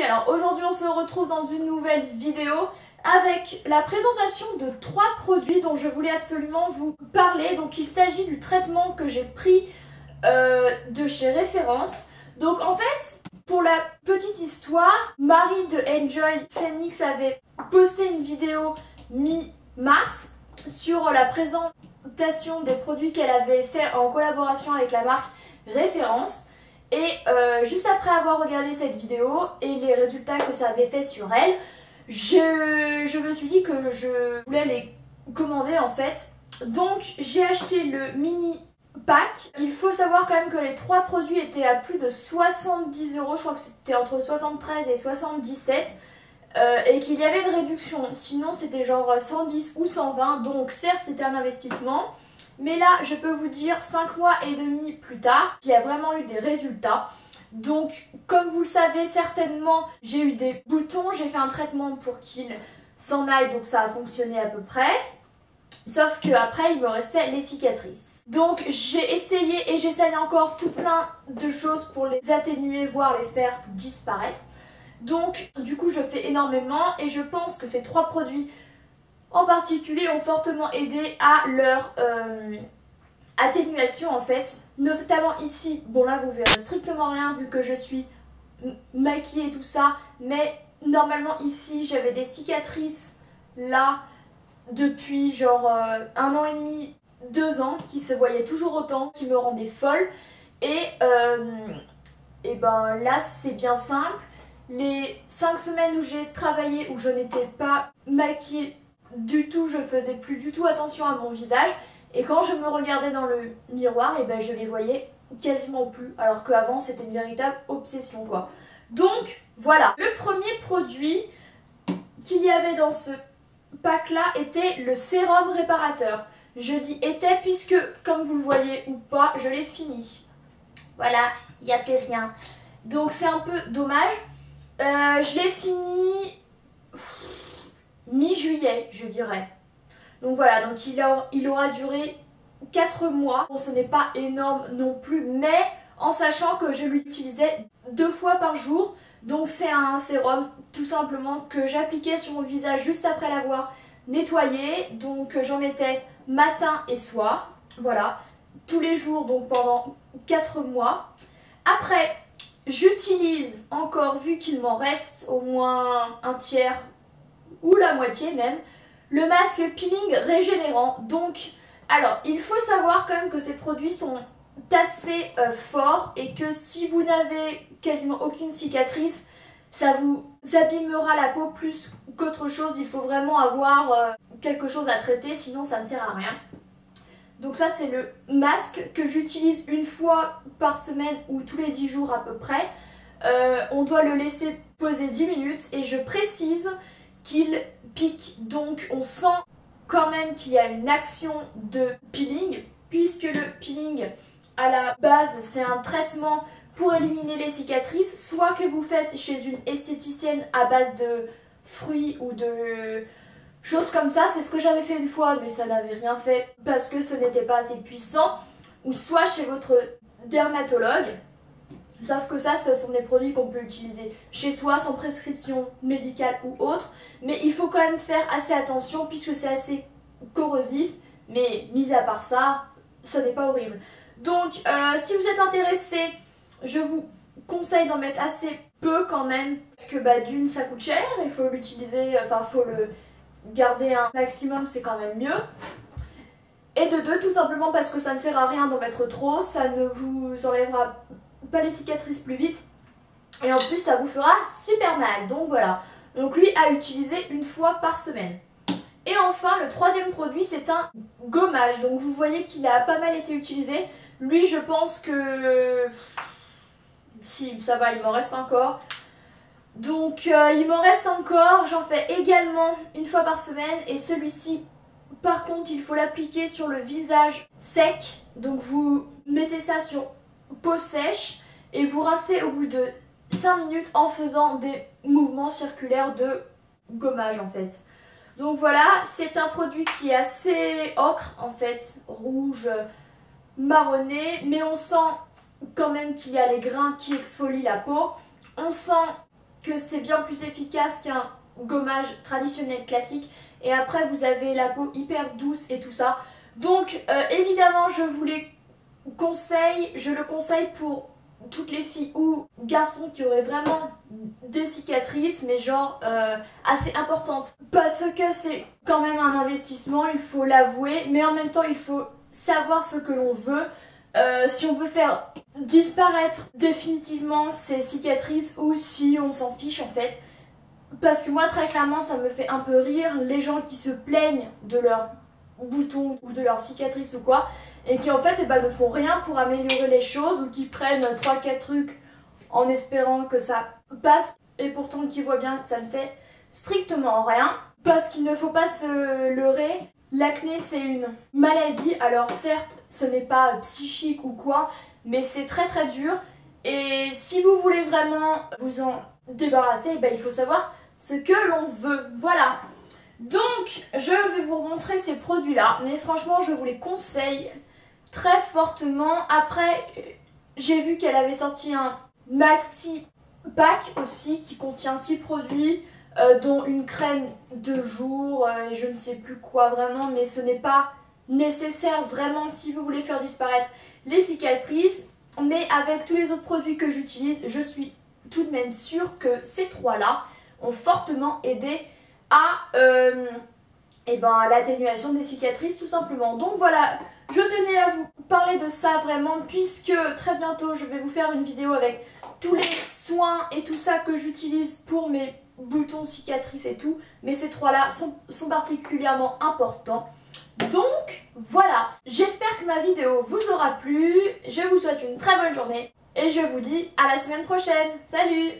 suivi. Alors aujourd'hui on se retrouve dans une nouvelle vidéo avec la présentation de 3 produits dont je voulais absolument vous parler. Donc il s'agit du traitement que j'ai pris de chez Référence. Donc en fait, pour la petite histoire, Marie de Enjoy Phoenix avait posté une vidéo mi-mars sur la présentation des produits qu'elle avait fait en collaboration avec la marque Référence. Et juste après avoir regardé cette vidéo et les résultats que ça avait fait sur elle, je me suis dit que je voulais les commander en fait. Donc j'ai acheté le mini pack. Il faut savoir quand même que les 3 produits étaient à plus de 70 €, je crois que c'était entre 73 et 77 et qu'il y avait une réduction, sinon c'était genre 110 ou 120, donc certes c'était un investissement. Mais là, je peux vous dire 5 mois et demi plus tard, qu'il y a vraiment eu des résultats. Donc, comme vous le savez certainement, j'ai eu des boutons, j'ai fait un traitement pour qu'ils s'en aillent, donc ça a fonctionné à peu près. Sauf qu'après, il me restait les cicatrices. Donc, j'ai essayé et j'essaye encore tout plein de choses pour les atténuer, voire les faire disparaître. Donc, du coup, je fais énormément et je pense que ces 3 produits en particulier ont fortement aidé à leur atténuation en fait, notamment ici. Bon là vous verrez strictement rien vu que je suis maquillée et tout ça, mais normalement ici j'avais des cicatrices là depuis genre 1 an et demi, 2 ans, qui se voyaient toujours autant, qui me rendaient folle. Et ben là c'est bien simple, les 5 semaines où j'ai travaillé, où je n'étais pas maquillée du tout, je faisais plus du tout attention à mon visage, et quand je me regardais dans le miroir, et ben je les voyais quasiment plus, alors qu'avant c'était une véritable obsession quoi. Donc voilà, le premier produit qu'il y avait dans ce pack là était le sérum réparateur. Je dis était puisque comme vous le voyez ou pas, je l'ai fini. Voilà, il n'y a plus rien. Donc c'est un peu dommage. Je l'ai fini mi-juillet, je dirais. Donc voilà, donc il aura duré 4 mois. Bon, ce n'est pas énorme non plus, mais en sachant que je l'utilisais 2 fois par jour. Donc c'est un sérum tout simplement que j'appliquais sur mon visage juste après l'avoir nettoyé. Donc j'en mettais matin et soir. Voilà, tous les jours, donc pendant 4 mois. Après, j'utilise encore, vu qu'il m'en reste au moins un tiers ou la moitié même, le masque peeling régénérant. Donc, alors, il faut savoir quand même que ces produits sont assez forts et que si vous n'avez quasiment aucune cicatrice, ça vous abîmera la peau plus qu'autre chose. Il faut vraiment avoir quelque chose à traiter, sinon ça ne sert à rien. Donc ça, c'est le masque que j'utilise une fois par semaine ou tous les 10 jours à peu près. On doit le laisser poser 10 minutes et je précise qu'il pique, donc on sent quand même qu'il y a une action de peeling, puisque le peeling à la base c'est un traitement pour éliminer les cicatrices, soit que vous faites chez une esthéticienne à base de fruits ou de choses comme ça, c'est ce que j'avais fait une fois mais ça n'avait rien fait parce que ce n'était pas assez puissant, ou soit chez votre dermatologue. Sauf que ça, ce sont des produits qu'on peut utiliser chez soi, sans prescription médicale ou autre. Mais il faut quand même faire assez attention puisque c'est assez corrosif. Mais mis à part ça, ce n'est pas horrible. Donc, si vous êtes intéressé, je vous conseille d'en mettre assez peu quand même. Parce que bah, d'une, ça coûte cher, il faut l'utiliser, enfin, il faut le garder un maximum, c'est quand même mieux. Et de deux, tout simplement parce que ça ne sert à rien d'en mettre trop, ça ne vous enlèvera pas les cicatrices plus vite et en plus ça vous fera super mal. Donc voilà, donc lui à utiliser une fois par semaine. Et enfin le troisième produit, c'est un gommage. Donc vous voyez qu'il a pas mal été utilisé. Lui je pense que si ça va, il m'en reste encore. Donc il m'en reste encore, j'en fais également une fois par semaine. Et celui-ci par contre il faut l'appliquer sur le visage sec. Donc vous mettez ça sur peau sèche et vous rincez au bout de 5 minutes en faisant des mouvements circulaires de gommage en fait. Donc voilà, c'est un produit qui est assez ocre en fait, rouge, marronné, mais on sent quand même qu'il y a les grains qui exfolient la peau. On sent que c'est bien plus efficace qu'un gommage traditionnel classique. Et après vous avez la peau hyper douce et tout ça. Donc évidemment je vous le conseille pour toutes les filles ou garçons qui auraient vraiment des cicatrices, mais genre assez importantes. Parce que c'est quand même un investissement, il faut l'avouer, mais en même temps il faut savoir ce que l'on veut. Si on veut faire disparaître définitivement ces cicatrices ou si on s'en fiche en fait. Parce que moi très clairement ça me fait un peu rire les gens qui se plaignent de leurs boutons ou de leurs cicatrices ou quoi, et qui en fait ne font rien pour améliorer les choses, ou qui prennent 3-4 trucs en espérant que ça passe, et pourtant qui voient bien que ça ne fait strictement rien. Parce qu'il ne faut pas se leurrer, l'acné c'est une maladie, alors certes ce n'est pas psychique ou quoi, mais c'est très très dur, et si vous voulez vraiment vous en débarrasser, il faut savoir ce que l'on veut, voilà. Donc je vais vous montrer ces produits là, mais franchement je vous les conseille très fortement. Après j'ai vu qu'elle avait sorti un maxi pack aussi qui contient 6 produits, dont une crème de jour et je ne sais plus quoi vraiment, mais ce n'est pas nécessaire vraiment si vous voulez faire disparaître les cicatrices. Mais avec tous les autres produits que j'utilise, je suis tout de même sûre que ces 3 là ont fortement aidé à l'atténuation des cicatrices tout simplement. Donc voilà, je tenais à vous parler de ça vraiment, puisque très bientôt je vais vous faire une vidéo avec tous les soins et tout ça que j'utilise pour mes boutons, cicatrices et tout, mais ces 3 là sont particulièrement importants. Donc voilà, j'espère que ma vidéo vous aura plu, je vous souhaite une très bonne journée et je vous dis à la semaine prochaine. Salut!